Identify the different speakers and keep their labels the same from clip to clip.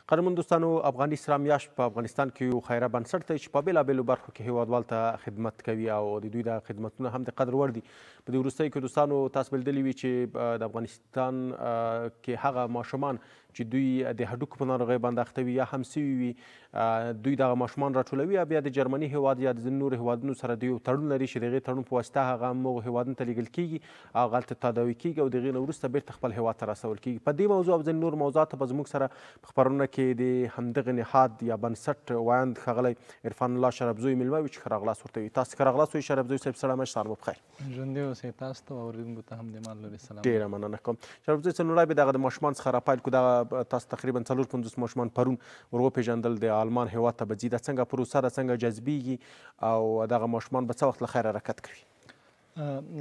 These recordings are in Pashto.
Speaker 1: قدرمن دوستانو، افغاني اسلام میاشت په افغانستان کې یو خیره بنسټ دی چې په بېلابېلو برخو کې هیوادوالو ته خدمت کوي او د دوی د خدمتونه هم د قدر وړ دي. په دې وروستیو کې دوستانو تاسو لیدلي وي چې د افغانستان کې هغه ماشومان چې دوی د هډوکو په ناروغۍ باندې اخته وي یا هم سوي وي، دوی دغه ماشومان راټولوي او بیا د جرمني هیواد یا د ځینو نورو هیوادونو سره دوی یو تړون لري چې د هغې تړون په واسطه هغه همغو هیوادونو ته لیږل کېږي او هلته تداوي کېږي او د هغې نه وروسته بېرته خپل هیواد ته رسول کېږي. په دې موضوع او ځینې نور موضوعاتو به زموږ سره په خپرونه کې د همدغه نهاد یا بنسټ وایند ښاغلی عرفان الله شرابزوی میلمه وي چې ښه راغلاست ورته وي. تاسو ښه راغلاست وایي شرابزوی صاحب. سلام سهار مو بخیر.
Speaker 2: ژوندي اوسئ. تاسو ته او اورېدونکو ته هم د مال لورې سلام.
Speaker 1: ډېره مننه کوم. شرابزوی صاحب، لومړی به دغه د ماشومان څخه راپیل کړو. دغه تاسو تقریبا 450 ماشومان پرون ور وپېژندل د آلمان هیواد ته به ځي. دا څنګه پروسه ده، څنګه جذبیږي او دغه ماشومان به څه وخت له خیره حرکت کوي؟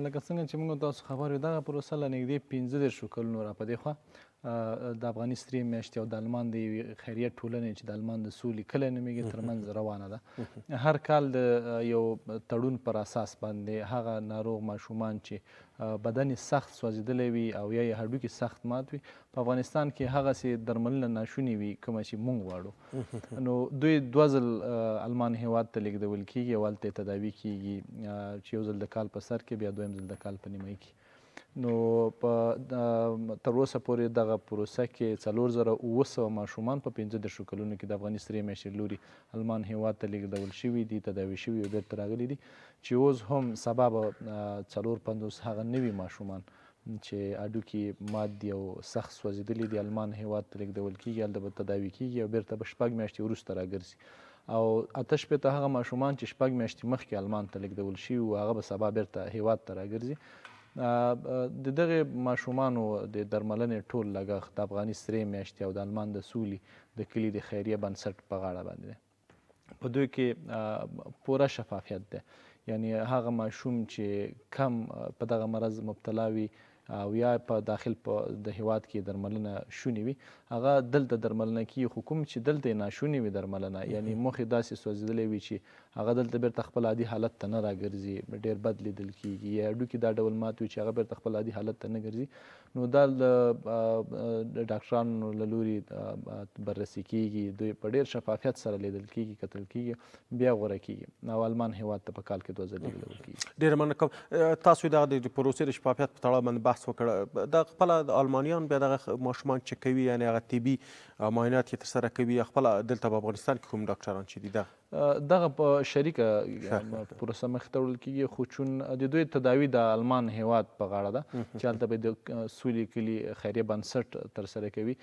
Speaker 2: لکه څنګه چې موږ تاسو خبر یو، دغه پروسه له نږدې 15 کلونو را په دې خوا د افغاني سترې میاشتې او د آلمان د یوې خیریه ټولنې چې د آلمان د سولې کلی نومیږي ترمنځ روانه ده. هر کال د یو تړون پر اساس باندې هغه ناروغ ماشومان چې بدن یې سخت سوځېدلی وي او یا یې هډوکي سخت مات وي، په افغانستان کې هغسې درملنه ناشونې وي کومه چې موږ غواړو، نو دوی 2 ځل آلمان هیواد ته لیږدول کېږي او هلته یې تداوي کېږي چې یو ځل د کال په سر کې، بیا دویم ځل د کال په نیمایي کې. نو تر اوسه پورې دغه پروسه کې 4900 ماشومان په 15 کلونو کې د افغاني سترې میاشتې لوري آلمان هیواد ته لیږدول شوي دي، تداوي شوي او بېرته راغلي دي، چې اوس هم سبا به 450 هغه نوي ماشومان چې هډوکي مات دي او سخت سوځېدلي دي آلمان هیواد ته لیږدول کېږي، هلته به تداوي کېږي او بېرته به 6 میاشتې وروسته راګرځي. او 8 هغه ماشومان چې 6 میاشتې مخکې آلمان ته لیږدول شوي وو، هغه به سبا بېرته هیواد ته راګرځي. د دغې ماشومانو د درملنې ټول لګښت د افغاني سرې میاشتې او د آلمان د سولې د کلي د خیریه بنسټ په غاړه باندې دی. په دوی کې پوره شفافیت دی، یعنی هغه ماشوم چې کم په دغه مرض مبتلا وي او یا په داخل په د هیواد کې درملنه شونې وي، هغه دلته درملنه کېږي. خو کوم چې دلته یې ناشونې وي درملنه، یعنی مخ یې داسې سوځېدلی وي چې هغه دلته بېرته خپل عادي حالت ته نه راګرځي، ډېر بد لیدل کېږي، یا هډوکي دا ډول مات وي چې هغه بېرته خپل عادي حالت ته نه ګرځي، نو دا د ډاکټرانو له لوري بررسي کېږي، دوی په ډېر شفافیت سره لیدل کېږي، کتل کېږي، بیا غوره کېږي او آلمان هیواد ته په کال کې 2 ځل لیږدول کېږي.
Speaker 1: ډېره مننه کوم. تاسو دغه د پروسې د شفافیت په تړاو باندې بحث وکړ. د خپله آلمانیان بیا دغه ماشومان چې کوي، یعنې هغه طبي معاینات یې ترسره کوي، خپله دلته په افغانستان کې کوم ډاکټران چې دي
Speaker 2: دغه په شریکه پروسه مخې ته وړل کېږي، خو چون د دوی تداوي د آلمان هیواد په غاړه ده چې هلته به د سولې کلي خیریه بنسټ ترسره کوي،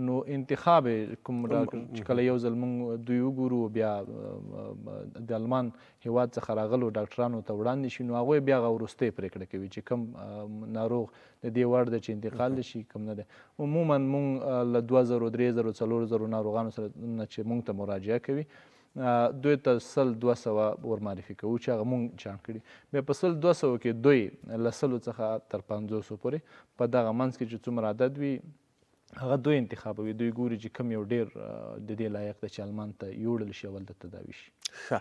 Speaker 2: نو انتخاب کوم ډاکټر چې کله یو ځل موږ دوی وګورو، بیا د آلمان هیواد څخه راغلو ډاکټرانو ته وړاندې شي، نو هغوی بیا هغه وروستۍ پرېکړه کوي چې کوم ناروغ د دې وړ ده چې انتقال دي شي، کوم نه دی. عموما موږ له 2000 3000 4000 ناروغانو سره نه چې موږ ته مراجعه کوي، دوی ته 100-200 ورمعرفي کوو چې هغه موږ چاڼ کړي، بیا په 100-200 کې دوی له 100 څخه تر 500 پورې په دغه منځ کې چې څومره عدد وي هغه دوی انتخابوي، دوی ګوري چې کوم یو ډېر د دې لایق دی چې آلمان ته یوړل شي او هلته تداوي شي.
Speaker 1: ښه.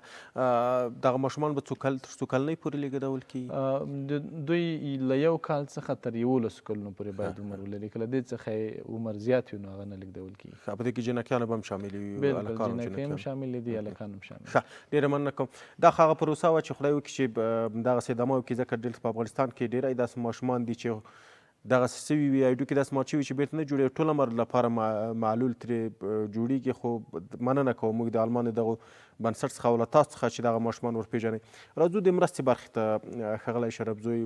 Speaker 1: دغه ماشومان به تر څو کلنۍ پورې لیږدول کېږي؟
Speaker 2: دوی له 1 کال څخه تر 11 کلونو پورې باید عمر ولري، که له دې څخه یې عمر زیات وي نو هغه نه لیږدول کېږي.
Speaker 1: ښه. په دې کې جنکیان به هم شامل وي؟
Speaker 2: بلکل، جنکۍ هم شامل دي، هلکان هم شامل.
Speaker 1: ښه. ډېره مننه کوم. دا هغه پروسه وه چې خدای وکړي چې دغسې ادامه وکړي، ځکه دلته په افغانستان کې ډېری داسې ماشومان دي چې دغسې سوي وي، هډوکي داسې مات شوي چې بېرته نه جوړېږي، ټول عمر لپاره معلول ترې جوړېږي. خو مننه کوم موږ د آلمان دغو بنسټ څخه او له تاسو څخه چې دغه ماشومان ورپېژنئ. راځو د مرستې برخې ته. ښاغلی شرابزوی،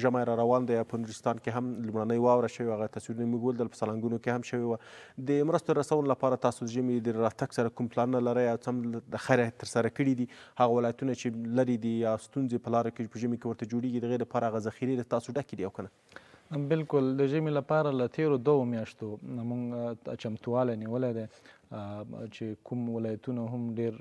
Speaker 1: ژمی را روان دی، په نورستان کې هم لومړنۍ واوره شوې، هغه تصویرونه موږ ولیدل، په سلنګونو کې هم شوې وه. د مرستو رسولو لپاره تاسو د ژمي د راتګ سره کوم پلانونه لرئ او څه هم د خیر ترسره کړي دي؟ هغه ولایتونه چې لرې دي یا ستونزې په لاره کې په ژمي کې ورته جوړېږي، د هغې لپاره هغه ذخیرې له تاسو ډکې دي او که نه؟
Speaker 2: بلکل. د ژمي لپاره له تېرو 2 میاشتو موږ چمتوالی نیولی دی چې کوم ولایتونه هم ډېر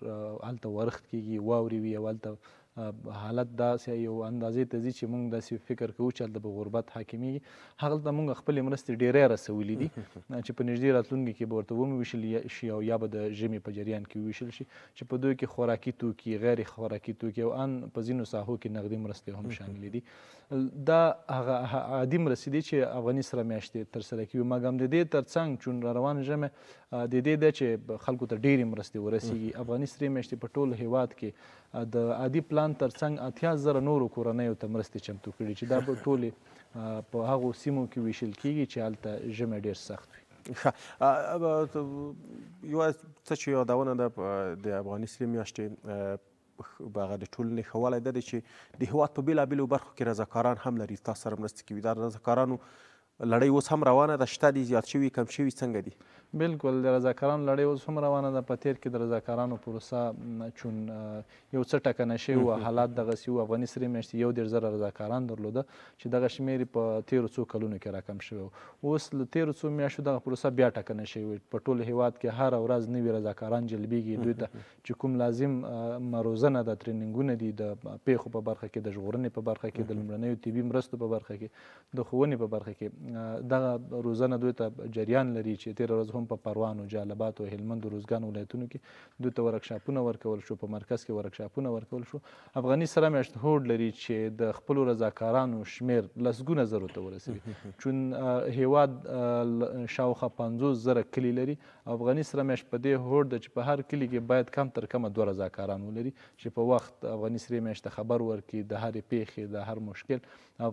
Speaker 2: هلته ورښت کېږي، واورې وي او هلته حالت داسې یو اندازې ته ځي چې موږ داسې فکر کوو چې هلته به غربت حاکمیږي. هغلته موږ خپلې مرستې ډېری رسولي دي چې په نږدې راتلونکي کې به ورته وویشل شي او یا به د ژمي په جریان کې وویشل شي چې په دوی کې خوراکي توکي، غیر خوراکي توکي او ان په ځینو ساحو کې نغدي مرستې هم شاملې دي. دا هغه عادي مرستې دي چې افغاني سره میاشتې ترسره کوي. مګم د دې ترڅنګ چون را روان ژمی د دې ده چې خلکو ته ډېرې مرستې ورسیږي. افغاني سرې میاشتې په ټول هیواد کې د عادي پلان ترڅنګ 80,000 نورو کورنیو ته مرستې چمتو کړي چې دا به ټولې په هغو سیمو کې ویشل کېږي چې هلته ژمی ډېر سخت وي.
Speaker 1: یوه څه چې یادونه ده د افغاني سرې میاشتې هغه د ټولنې ښه والی دا دی چې د هېواد په بېلابېلو برخو کې رضاکاران هم لري، تاسو سره مرستې کوي. دا رضاکارانو لړۍ اوس هم روانه ده؟ شته دي، زیات شوي، کم شوي، څنګه دي؟
Speaker 2: بالکل د رضاکارانو لړۍ اوس هم روانه ده. په تیر کې د رضاکارانو پروسه چون یو څه ټکنه شوي وه، حالات دغسې وو. افغاني سرې میاشتې 1.5 رضاکاران درلوده چې دغه شمېر یې په تېرو څو کلونو کې راکم شوی و. اوس له تېرو څو میاشتو دغه پروسه بیا ټکنه شوې وه. په ټول هېواد کې هره ورځ نوي رضاکاران جلبېږي دوی ته چې کوم لازم مروزنه ده، ټریننګونه دي د پیښو په برخه کې، د ژغورنې په برخه کې، د لومړنیو طبي مرستو په برخه کې، د ښوونې په برخه کې دغه روزنه دوی ته جریان لري چې تېره ورځ هم په پروان او جالبات او هلمند او روزګان ولایتونو کې دوی ته ورکشاپونه ورکول شو، په مرکز کې ورکشاپونه ورکول شو. افغاني سره میاشت هوډ لري چې د خپلو رضاکارانو شمېر لسګونه زرو ته ورسوي. چون هېواد شاوخوا 50,000 کلي لري. افغاني سره میاشت په دې هوډ ده چې په هر کلي کې باید کم تر کمه 2 رضاکاران ولري چې په وخت افغاني سرې میاشت ته خبر ورکړي د هرې پیښې، د هر مشکل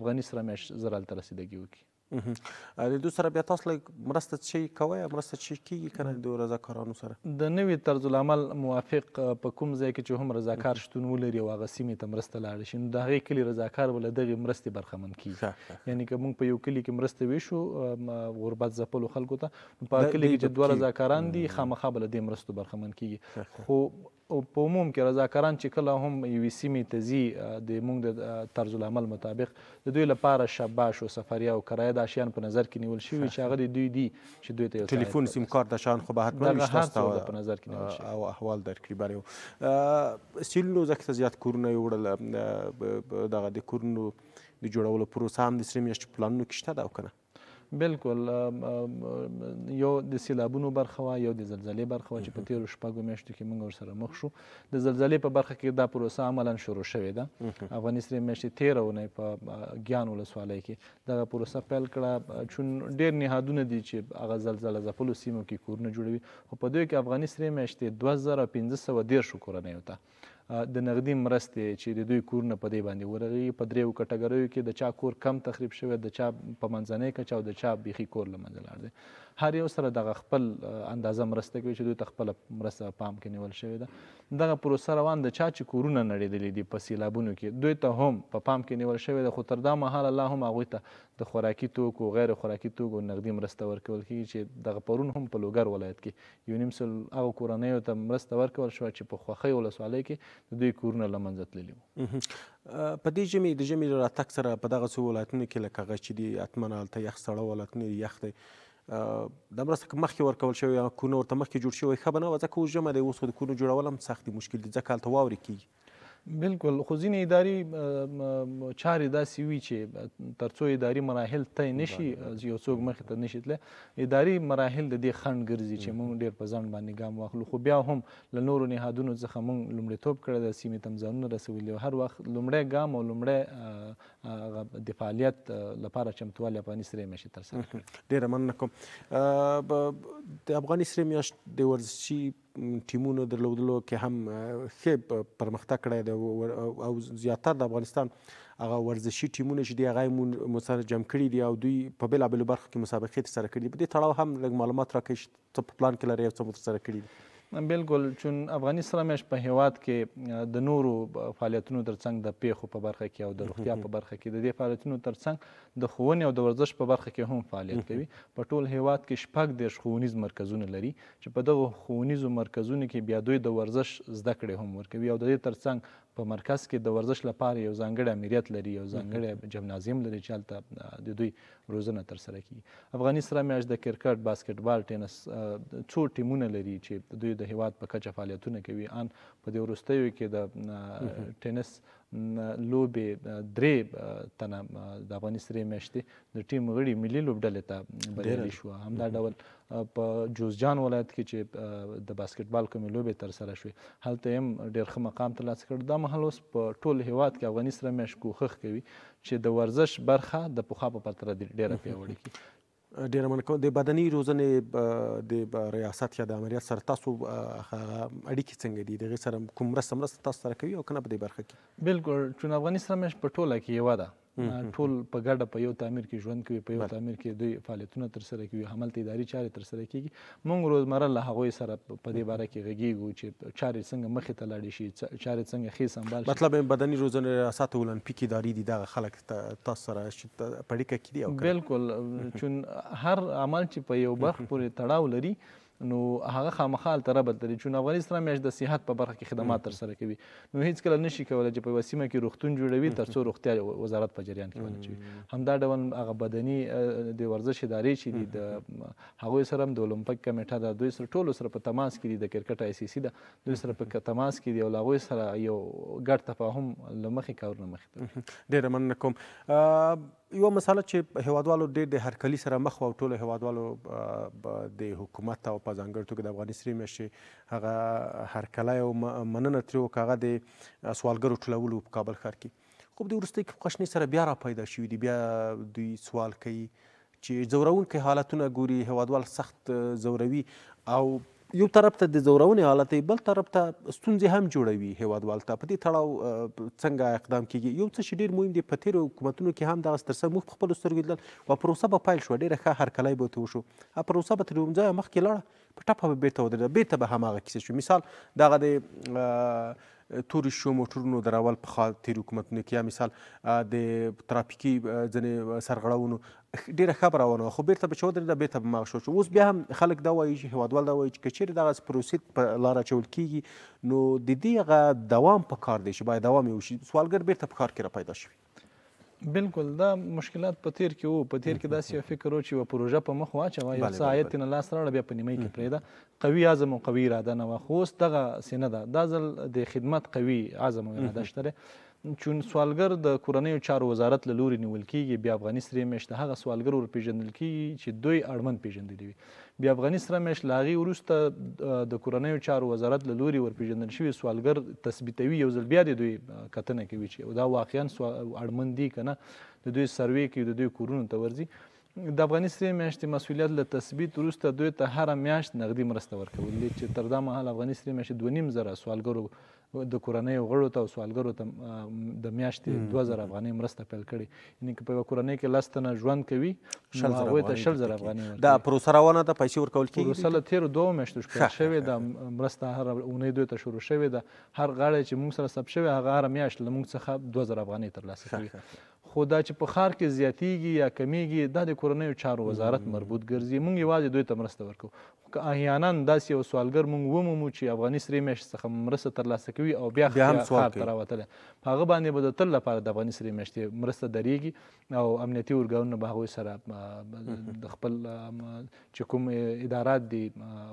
Speaker 2: افغاني سره میاشت زر هلته رسیدګي وکړي.
Speaker 1: د دوی سره بیا تاسو لږ مرسته څه کوئ؟ مرسته څه کېږي که نه د رضاکارانو سره؟
Speaker 2: د نوي طرز العمل موافق په کوم ځای کې چې هم رضاکار شتون ولري او هغه سیمې ته مرسته لاړه شي، نو د هغې کلي رضاکار به له دغې مرستې برخمن کېږي. یعنې که موږ په یو کلي کې مرسته ویشو غربت ځپلو خلکو ته، نو په هغه کلي کې چې 2 رضاکاران دي خامخا به له دې مرستو برخمن کېږي. خو په عموم کې رضاکاران چې کله هم یوې سیمې ته ځي د موږ د طرز العمل مطابق د دوی لپاره شباش او سفریه او کرایه د اشیان په نظر کې نیول شوي چې هغه د دوی دي چې دوی ته یو
Speaker 1: تلیفون، سیم کارت، د شیان خو به حتما وي چې تاسو ته
Speaker 2: په نظر کې نیول شوي
Speaker 1: او احوال درکړي. برې سیلونو ځکه ته زیات کورونه یې وړل، دغه د کورونو د جوړولو پروسه هم د سرې میاشتې پلانونو کې شته ده او که نه؟
Speaker 2: بالکل یو د سیلابونو برخه وه، یو د زلزلې برخه وه چې په تېرو 6 میاشتو کې موږ ورسره مخ شو. د زلزلې په برخه کې دا پروسه عملا شروع شوې ده. افغاني سرې میاشتې 13 اونۍ په ګیان ولسوالۍ کې دغه پروسه پیل کړه. چون ډېر نهادونه دي چې هغه زلزله ځپلو سیمو کې کورونه جوړوي، خو په دوی کې افغاني سرې میاشتې 2513 کورنیو ته د نغدي مرستې چې د دوی کورونه په دې باندې ورغلي په 3 کټګریو کې د چا کور کم تخریب شوی، د چا په منځنۍ کچه او د چا بیخي کور له منځه لاړ دی. هر یو سره دغه خپل اندازه مرسته کوي چې دوی ته خپله مرسته پام کې نیول شوې ده. دغه پروسه روان د چا چې کورونه نړېدلي دي په سیلابونو کې دوی ته هم په پام کې نیول شوې ده. خو تر دا مهاله لا هم هغوی ته د خوراکي توکو، غیر خوراکي توکو نغدي مرسته ورکول کېږي چې دغه پرون هم په لوګر ولایت کې 1.5 هغو کورنیو ته مرسته ورکول شوه چې په خوښۍ ولسوالۍ کې د دوی کورونه له منځه تللي وو.
Speaker 1: په دې ژمي د ژمي له راتګ سره په دغه څو ولایتونو کې لکه هغه چې دي حتما هلته یخ سړه ولایتونه دي، یخ دی، دا مرسته که مخکې ورکول شوې یا کورونه ورته مخکې جوړ شوی ښه به نه وه؟ ځکه اوس ژمی دی، اوس خو د کورونو جوړول هم سخت دي، مشکل دي، ځکه هلته واورې کېږي.
Speaker 2: بالکل، خو ځینې اداري چارې داسې وي چې تر څو اداري مراحل طی نشي یو څوک مخې ته نشي تللی، اداري مراحل د دې خنډ ګرځي چې موږ ډېر په ځنډ باندې ګام واخلو. خو بیا هم له نورو نهادونو څخه موږ لومړیتوب کړی ده، سیمې ته ځانونه رسولي، هر وخت لومړی ګام او لومړی د فعالیت لپاره چمتووالی افغاني سرې میاشتې ترسره کړي.
Speaker 1: ډېره مننه کوم. د افغاني سرې میاشت د ورزشي ټیمونو درلودلو کې هم ښه پرمختګ کړی دی او زیاتره د افغانستان هغه ورزشي ټیمونه چې دي هغه یې مو سره جمع کړي دي او دوی په بېلابېلو برخو کې مسابقې ترسره کړي دي. په دې تړاو هم لږ معلومات راکړئ چې څه په پلان کې لرئ او څه مو ترسره کړي دي.
Speaker 2: بالکل، چون افغاني سره میاشت په هېواد کې د نورو فعالیتونو ترڅنګ د پیښو په برخه کې او د روغتیا په برخه کې د دې فعالیتونو ترڅنګ د ښوونې او د ورزش په برخه کې هم فعالیت کوي. په ټول هېواد کې 36 ښوونیز مرکزونه لري چې په دغو ښوونیزو مرکزونو کې بیا دوی د ورزش زده کړې هم ورکوي او د دې ترڅنګ په مرکز کې د ورزش لپاره یو ځانګړی امریت لري، یو ځانګړی جمنازیم لري چې هلته د دوی روزنه ترسره کیږي. افغاني سره میاشت د کرکټ، باسکټبال، ټینس څو ټیمونه لري چې دوی د هیواد په کچه فعالیتونه کوي. ان په دې وروستیو کې د ټینس لوبې 3 تنه د افغاني سرې میاشتې د ټیم غړي ملي لوبډلې ته بریالي شوه. همدا ډول په جوزجان ولایت کې چې د باسکټبال کومې لوبې ترسره شوې هلته هم ډېر ښه مقام ترلاسه کړ. دا مهال اوس په ټول هیواد کې افغاني سره میاشت کوښښ کوي چې د ورزش برخه د پخوا په پرتله ډېره پیاوړې کړي.
Speaker 1: ډېره مننه کوم. د بدني روزنې د ریاست یا د امریت سره تاسو اړیکې څنګه دي؟ د هغې سره کوم مرسته تاسو سره کوي او که نه په دې برخه کې؟
Speaker 2: بلکل، چون افغاني سره میاشت په ټوله کې یوه ده. ټول په ګډه په یو تعمیر کې ژوند کوي، په یو تعمیر کې دوی فعالیتونه ترسره کوي، هملته اداري چارې ترسره کیږي. موږ روزمره له هغوی سره په دې باره کې غږیږو چې چارې څنګه مخې ته لاړې شي، چارې څنګه ښې سمبال شي.
Speaker 1: مطلب بدني روزنې ریاست اولمپیک ادارې دي، دغه خلک تاسو سره په اړیکه کې دي؟
Speaker 2: بلکل، چون هر عمل چې په یو برخ پورې تړاو لري نو هغه خامخا هلته ربط لري. چون افغاني سره میاشت د صحت په برخه کې خدمات ترسره کوي، نو هیڅکله نشي کولی چې په یوه سیمه کې روغتون جوړوي تر څو روغتیا وزارت په جریان کې ونه اچوي. همدا ډول هغه بدني د ورزش ادارې چې دي د هغوی سره هم د اولمپیک کمیټه ده، دوی سره ټولو سره په تماس کې دي، د کرکټ آی سی سی ده، دوی سره په تماس کې دي او له هغوی سره یو ګډ تفاهم له مخې کارونه مخې ته.
Speaker 1: ډېره مننه کوم. یوه مسله چې هیوادوالو ډېر د هرکلي سره مخ وو او ټولو هیوادوالو د حکومت او په ځانګړې توګه د افغاني سرې میاشتې هغه هرکلی او مننه ترې وکړه، هغه د سوالګرو ټولولو په کابل ښار کې. خو په دې وروستیو کې قشنې سره بیا را پیدا شوي دي، بیا دوی سوال کوي چې ځورونکي حالتونه ګوري، هیوادوال سخت ځوروي او یو طرف ته د ځورونې حالت دی، بل طرف ته ستونزې هم جوړوي هیوادوال ته. په دې تړاو څنګه اقدام کیږي؟ یو څه چې ډېر مهم دی، په تېرو حکومتونو کې هم دغسې ترسره موږ په خپلو سترګو لیدل، یوه پروسه به پیل شوه، ډېره ښه هرکلی به ورته وشو، هغه پروسه به تر یوه ځایه مخکې لاړه، په ټپه به بېرته ودرېده، بېرته به هماغه کیسه شو. مثال دغه د تورې شو موټرونو درول په تېرو حکومتونو کې، یا مثال د ترافیکي ځینې سرغړونو ډېره ښه به روانه وه، خو بېرته به چې ودرېده بېرته به هماغه شو. اوس بیا هم خلک دا وایي چې هېوادوال دا وایي چې که چېرې دغسې پروسې په لار اچول کېږي نو د دې هغه دوام په کار دی چې باید دوام یې وشي، سوالګر بېرته په ښار کې را پیدا شوي.
Speaker 2: بلکل، دا مشکلات په تیر کې وو. په تیر کې داسې یو فکر و چې یوه پروژه په مخ واچوه، یو څه عاید ترېنه لاس راوړه، بیا په نیمۍ کې پرېږده. قوي عزم او قوي اراده نه وه، خو اوس دغسې نه ده. دا ځل د خدمت قوي عزم او اراده شته دی. چون سوالګر د کورنیو چارو وزارت له لوري نیول کېږي، بیا افغاني سرې میاشت د هغه سوالګر ورپېژندل کېږي چې دوی اړمن پېژندلي وي. بیا افغاني سره میاشت له هغې وروسته د کورنیو چارو وزارت له لوري ورپېژندل شوي سوالګر تثبیتوي، یو ځل بیا د دوی کتنه کوي چې دا واقعا اړمن دي که نه، د دوی سروې کوي، د دوی کورونو ته ورځي. د افغاني سرې میاشتې مسؤلیت له تثبیت وروسته دوی ته هره میاشت نغدي مرسته ورکول دي، چې تر دا مهال افغاني سرې میاشتې 2,500 سوالګرو د کورنیو غړو ته او سوالګرو ته د میاشتې 2,000 افغانۍ مرسته پیل کړې. یعنې که په یوه کورنۍ کې 10 تنه ژوند کوي نو هغوی ته 10,000 افغانۍ ورکوي.
Speaker 1: دا پروسه روانه ده، پیسې ورکول کېږي؟
Speaker 2: پروسه له تېرو 2 میاشتو پیل شوې ده، مرسته هره اونۍ دوی ته شروع شوې ده. هر غړی چې موږ سره ثبت شوی هغه هره میاشت له موږ څخه 2,000 افغانۍ ترلاسه کوي. خو دا چې په ښار کې زیاتیږي یا کمیږي دا د کورنیو چارو وزارت مربوط ګرځي. موږ یوازې دوی ته مرسته ورکوو. که احیانا داسې یو سوالګر موږ ومومو چې افغاني سرې میاشتې څخه مرسته ترلاسه کوي او بیا ښار ته راوتلی، په هغه باندې به د تل لپاره د افغاني سرې میاشتې مرسته درېږي او امنیتي ارګانونه به هغوی سره د خپل چې کوم ادارات دي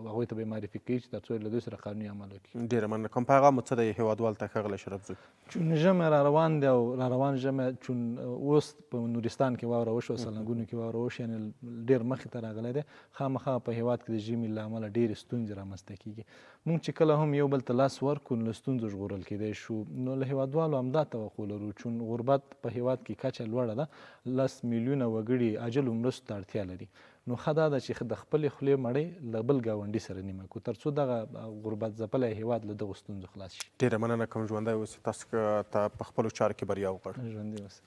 Speaker 2: هغوی ته به یې معرفي کوي چې تر څو له دوی سره قانوني عمل وکړي.
Speaker 1: ډېره مننه کوم. پیغام مو څه دی هېوادوال ته ښاغلی شرف زوی؟
Speaker 2: چون ژمی را روان دی او را روان ژمی چون اوس په نورستان کې واوره وشوه، سالنګونو کې واوره وشوه، یعنې ډېر مخې ته راغلی دی. خامخا په هېواد کې د ژمي له امله ډېرې ستونزې رامنځته کېږي. موږ چې کله هم یو بل ته لاس ورکړو نو له ستونزو ژغورل کېدی شو. نو له هېوادوالو همدا توقع لرو، چون غربت په هېواد کې کچه لوړه ده، 10 میلیونه وګړي عاجلو مرستو ته اړتیا لري. نو ښه دا ده چې د خپلې خولې مړۍ له بل ګاونډي سره نیمه کړو تر څو دغه غربت ځپلی هېواد له دغو ستونزو خلاص شي.
Speaker 1: ډېره مننه کوم. ژوندی اوسئ، تاسو ته په خپلو چارو کې بریا وغواړم.
Speaker 2: ژوندي اوسئ.